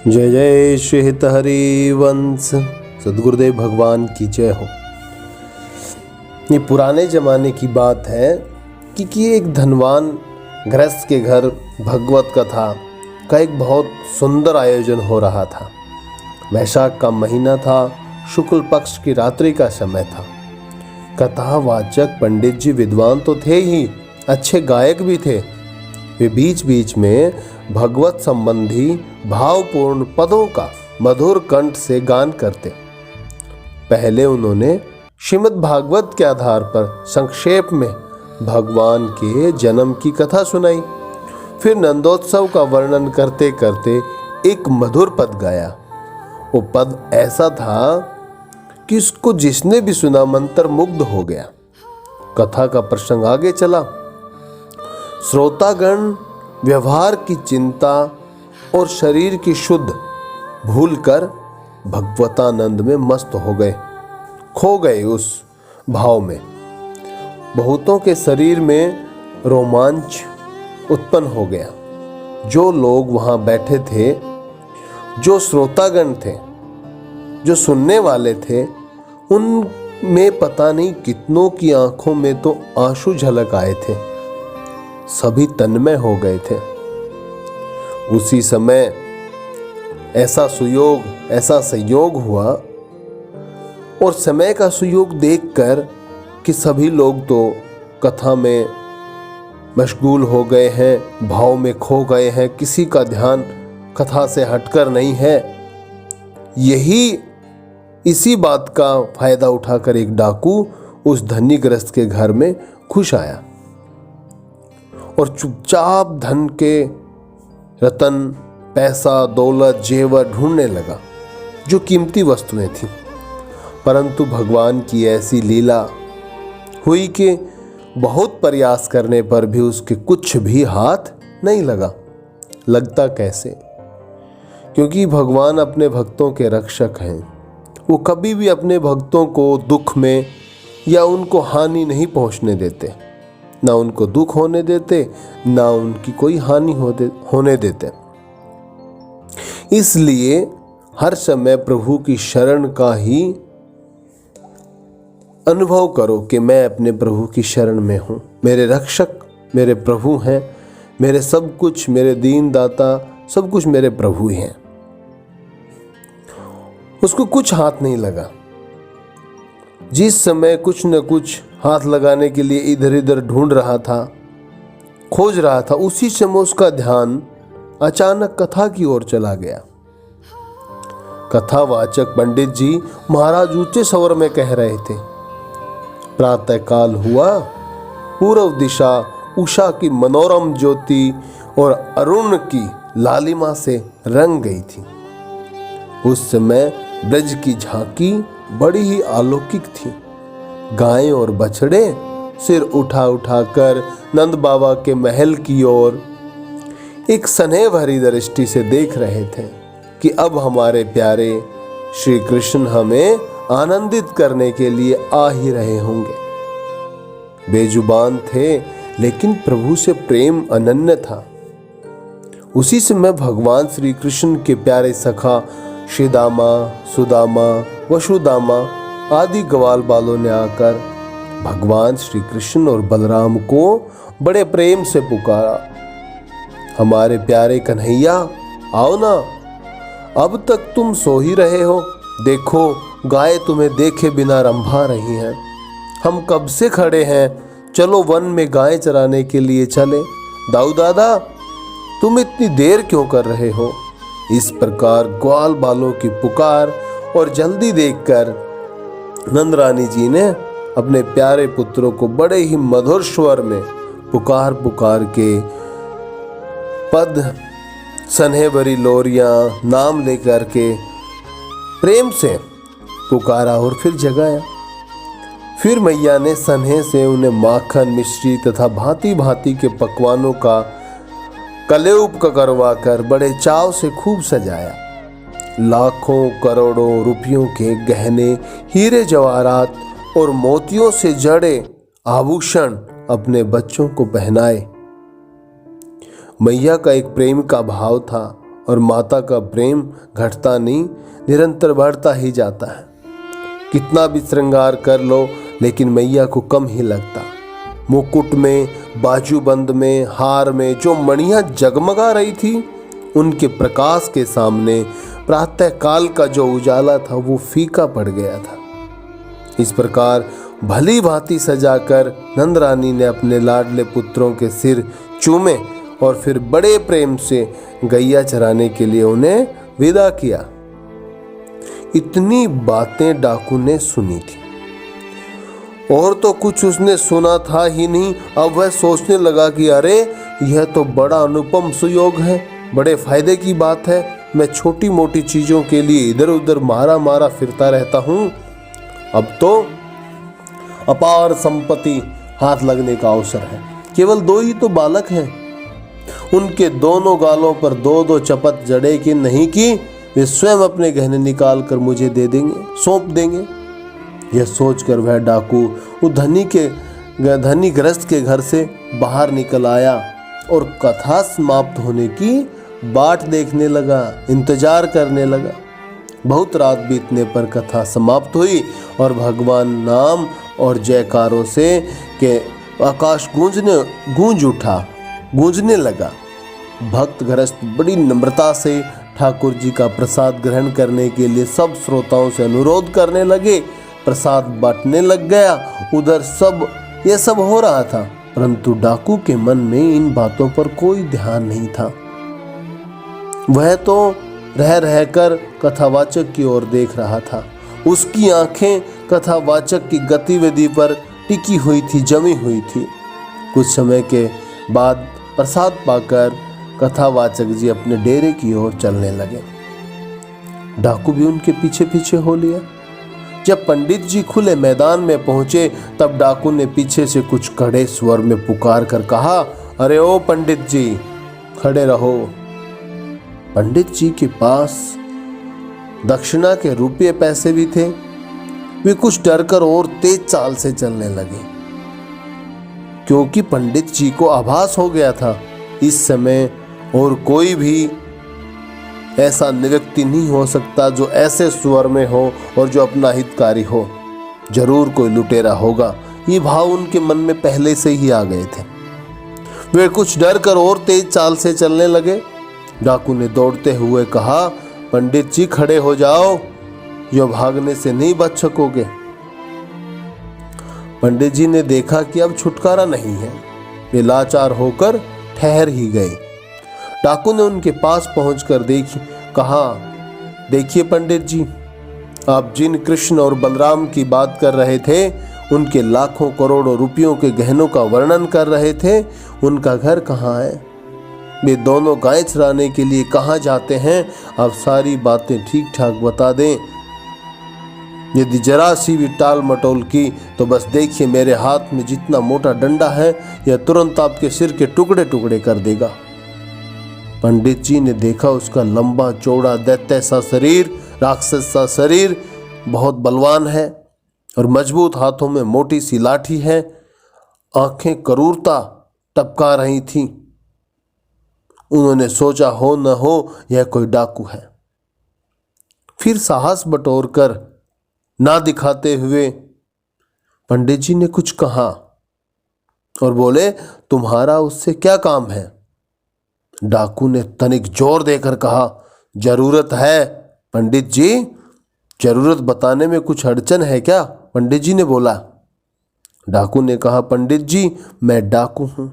जय जय श्री हित हरि वंश। सद्गुरुदेव भगवान की जय हो। ये पुराने जमाने की बात है कि एक धनवान गृहस्थ के घर भगवत कथा का एक बहुत सुंदर आयोजन हो रहा था। वैशाख का महीना था, शुक्ल पक्ष की रात्रि का समय था। कथावाचक पंडित जी विद्वान तो थे ही, अच्छे गायक भी थे। वे बीच बीच में भगवत संबंधी भावपूर्ण पदों का मधुर कंठ से गान करते। पहले उन्होंने श्रीमद् भागवत के आधार पर संक्षेप में भगवान के जन्म की कथा सुनाई। फिर नंदोत्सव का वर्णन करते करते एक मधुर पद गाया। वो पद ऐसा था कि उसको जिसने भी सुना मंत्र मुग्ध हो गया। कथा का प्रसंग आगे चला। श्रोतागण व्यवहार की चिंता और शरीर की शुद्ध भूलकर भगवतानंद में मस्त हो गए, खो गए उस भाव में। बहुतों के शरीर में रोमांच उत्पन्न हो गया। जो लोग वहां बैठे थे, जो श्रोतागण थे, जो सुनने वाले थे, उनमें पता नहीं कितनों की आंखों में तो आंसू झलक आए थे। सभी तन्मय हो गए थे। उसी समय ऐसा संयोग हुआ और समय का सुयोग देखकर कि सभी लोग तो कथा में मशगूल हो गए हैं, भाव में खो गए हैं, किसी का ध्यान कथा से हटकर नहीं है। इसी बात का फायदा उठाकर एक डाकू उस धनी गृहस्थ के घर में घुस आया और चुपचाप धन के रतन, पैसा, दौलत, जेवर ढूंढने लगा जो कीमती वस्तुएं थीं। परंतु भगवान की ऐसी लीला हुई कि बहुत प्रयास करने पर भी उसके कुछ भी हाथ नहीं लगा। लगता कैसे? क्योंकि भगवान अपने भक्तों के रक्षक हैं। वो कभी भी अपने भक्तों को दुख में या उनको हानि नहीं पहुंचने देते, ना उनको दुख होने देते, ना उनकी कोई हानि होने देते। इसलिए हर समय प्रभु की शरण का ही अनुभव करो कि मैं अपने प्रभु की शरण में हूं। मेरे रक्षक मेरे प्रभु हैं, मेरे सब कुछ, मेरे दीन दाता, सब कुछ मेरे प्रभु ही हैं। उसको कुछ हाथ नहीं लगा। जिस समय कुछ न कुछ हाथ लगाने के लिए इधर उधर ढूंढ रहा था, खोज रहा था, उसी समय उसका ध्यान अचानक कथा की ओर चला गया। कथावाचक पंडित जी महाराज ऊंचे स्वर में कह रहे थे। प्रातः काल हुआ, पूर्व दिशा उषा की मनोरम ज्योति और अरुण की लालिमा से रंग गई थी। उस समय ब्रज की झांकी बड़ी ही अलौकिक थी। गायें और बछड़े सिर उठा उठाकर नंद बाबा के महल की ओर एक स्नेह भरी दृष्टि से देख रहे थे कि अब हमारे प्यारे श्री कृष्ण हमें आनंदित करने के लिए आ ही रहे होंगे। बेजुबान थे, लेकिन प्रभु से प्रेम अनन्य था। उसी समय भगवान श्री कृष्ण के प्यारे सखा श्रीदामा, सुदामा, वसुदामा आदि ग्वाल बालों ने आकर भगवान श्री कृष्ण और बलराम को बड़े प्रेम से पुकारा। हमारे प्यारे कन्हैया, आओ ना, अब तक तुम सो ही रहे हो। देखो, गाय तुम्हें देखे बिना रंभा रही हैं। हम कब से खड़े हैं, चलो वन में गाय चराने के लिए चले। दाऊ दादा, तुम इतनी देर क्यों कर रहे हो? इस प्रकार ग्वाल बालों की पुकार और जल्दी देखकर नंद रानी जी ने अपने प्यारे पुत्रों को बड़े ही मधुर स्वर में पुकार पुकार के पद, स्नेहभरी लोरियां, नाम लेकर के प्रेम से पुकारा और फिर जगाया। फिर मैया ने स्नेह से उन्हें माखन, मिश्री तथा भांति भांति के पकवानों का कलेउप करवा कर बड़े चाव से खूब सजाया। लाखों करोड़ों रुपयों के गहने, हीरे जवाहरात और मोतियों से जड़े आभूषण अपने बच्चों को पहनाए। मैया का एक प्रेम का भाव था और माता का प्रेम घटता नहीं, निरंतर बढ़ता ही जाता है। कितना भी श्रृंगार कर लो लेकिन मैया को कम ही लगता। मुकुट में, बाजूबंद में, हार में जो मणियाँ जगमगा रही थी, उनके प्रकाश के सामने प्रातः काल का जो उजाला था वो फीका पड़ गया था। इस प्रकार भली भांति सजाकर नंद रानी ने अपने लाडले पुत्रों के सिर चूमे और फिर बड़े प्रेम से गैया चराने के लिए उन्हें विदा किया। इतनी बातें डाकू ने सुनी थी और तो कुछ उसने सुना था ही नहीं। अब वह सोचने लगा कि अरे यह तो बड़ा अनुपम सुयोग है, बड़े फायदे की बात है। मैं छोटी मोटी चीज़ों के लिए इधर उधर मारा मारा फिरता रहता हूँ, अब तो अपार संपत्ति हाथ लगने का अवसर है। केवल 2 ही तो बालक हैं, उनके दोनों गालों पर 2-2 चपत जड़े कि नहीं कि वे स्वयं अपने गहने निकाल कर मुझे दे देंगे, सौंप देंगे। यह सोचकर वह डाकू उस धनी गृहस्थ के घर से बाहर निकल आया और कथा समाप्त होने की बाट देखने लगा, इंतजार करने लगा। बहुत रात बीतने पर कथा समाप्त हुई और भगवान नाम और जयकारों से के आकाश गूंजने लगा। भक्त गृहस्थ बड़ी नम्रता से ठाकुर जी का प्रसाद ग्रहण करने के लिए सब श्रोताओं से अनुरोध करने लगे। प्रसाद बांटने लग गया। उधर यह सब हो रहा था, परंतु डाकू के मन में इन बातों पर कोई ध्यान नहीं था। वह तो रह रहकर कथावाचक की ओर देख रहा था। उसकी आंखें कथावाचक की गतिविधि पर टिकी हुई थी, जमी हुई थी। कुछ समय के बाद प्रसाद पाकर कथावाचक जी अपने डेरे की ओर चलने लगे। डाकू भी उनके पीछे पीछे हो लिया। जब पंडित जी खुले मैदान में पहुंचे तब डाकू ने पीछे से कुछ कड़े स्वर में पुकार कर कहा, अरे ओ पंडित जी, खड़े रहो। पंडित जी के पास दक्षिणा के रुपये पैसे भी थे। वे कुछ डरकर और तेज चाल से चलने लगे, क्योंकि पंडित जी को आभास हो गया था इस समय और कोई भी ऐसा व्यक्ति नहीं हो सकता जो ऐसे स्वर में हो और जो अपना हितकारी हो। जरूर कोई लुटेरा होगा। ये भाव उनके मन में पहले से ही आ गए थे। वे कुछ डर कर और तेज चाल से चलने लगे। डाकू ने दौड़ते हुए कहा, पंडित जी खड़े हो जाओ, यो भागने से नहीं बच सकोगे। पंडित जी ने देखा कि अब छुटकारा नहीं है। वे लाचार होकर ठहर ही गए। डाकू ने उनके पास पहुंचकर कहा, देखिए पंडित जी, आप जिन कृष्ण और बलराम की बात कर रहे थे, उनके लाखों करोड़ों रुपयों के गहनों का वर्णन कर रहे थे, उनका घर कहाँ है? वे दोनों गाय चराने के लिए कहाँ जाते हैं? आप सारी बातें ठीक ठाक बता दें। यदि जरा सी भी टाल मटोल की तो बस देखिए, मेरे हाथ में जितना मोटा डंडा है यह तुरंत आपके सिर के टुकड़े टुकड़े कर देगा। पंडित जी ने देखा उसका लंबा चौड़ा दैत्य सा शरीर, राक्षस सा शरीर बहुत बलवान है और मजबूत हाथों में मोटी सी लाठी है। आंखें क्रूरता टपका रही थीं। उन्होंने सोचा, हो न हो यह कोई डाकू है। फिर साहस बटोरकर ना दिखाते हुए पंडित जी ने कुछ कहा और बोले, तुम्हारा उससे क्या काम है? डाकू ने तनिक जोर देकर कहा, जरूरत है पंडित जी। जरूरत बताने में कुछ अड़चन है क्या? पंडित जी ने बोला। डाकू ने कहा, पंडित जी, मैं डाकू हूं,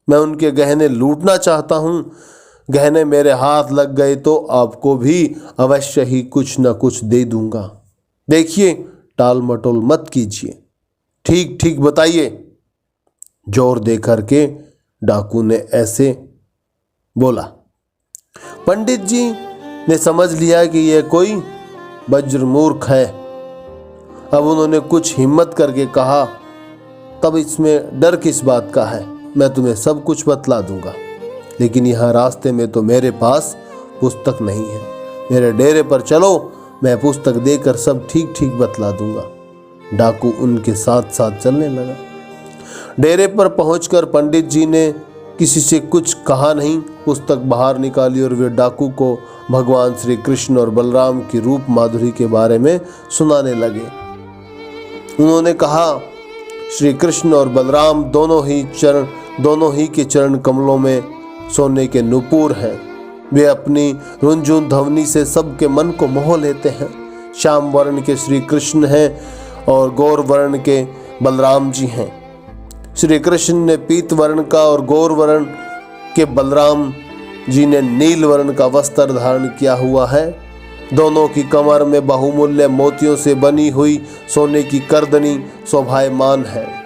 मैं उनके गहने लूटना चाहता हूं। गहने मेरे हाथ लग गए तो आपको भी अवश्य ही कुछ न कुछ दे दूंगा। देखिए, टाल मटोल मत कीजिए, ठीक ठीक बताइए। जोर दे करके डाकू ने ऐसे बोला। पंडित जी ने समझ लिया कि यह कोई वज्रमूर्ख है। अब उन्होंने कुछ हिम्मत करके कहा, तब इसमें डर किस बात का है? मैं तुम्हें सब कुछ बतला दूंगा, लेकिन यहाँ रास्ते में तो मेरे पास पुस्तक नहीं है। मेरे डेरे पर चलो, मैं पुस्तक देकर सब ठीक ठीक बतला दूंगा। डाकू उनके साथ साथ चलने लगा। डेरे पर पहुंचकर पंडित जी ने किसी से कुछ कहा नहीं, पुस्तक बाहर निकाली और वे डाकू को भगवान श्री कृष्ण और बलराम की रूप माधुरी के बारे में सुनाने लगे। उन्होंने कहा, श्री कृष्ण और बलराम दोनों ही के चरण कमलों में सोने के नुपुर हैं। वे अपनी रुंझुन ध्वनि से सबके मन को मोह लेते हैं। श्याम वर्ण के श्री कृष्ण हैं और गौर वर्ण के बलराम जी हैं। श्री कृष्ण ने पीत वर्ण का और गौर वर्ण के बलराम जी ने नील वर्ण का वस्त्र धारण किया हुआ है। दोनों की कमर में बहुमूल्य मोतियों से बनी हुई सोने की करदनी शोभायमान है।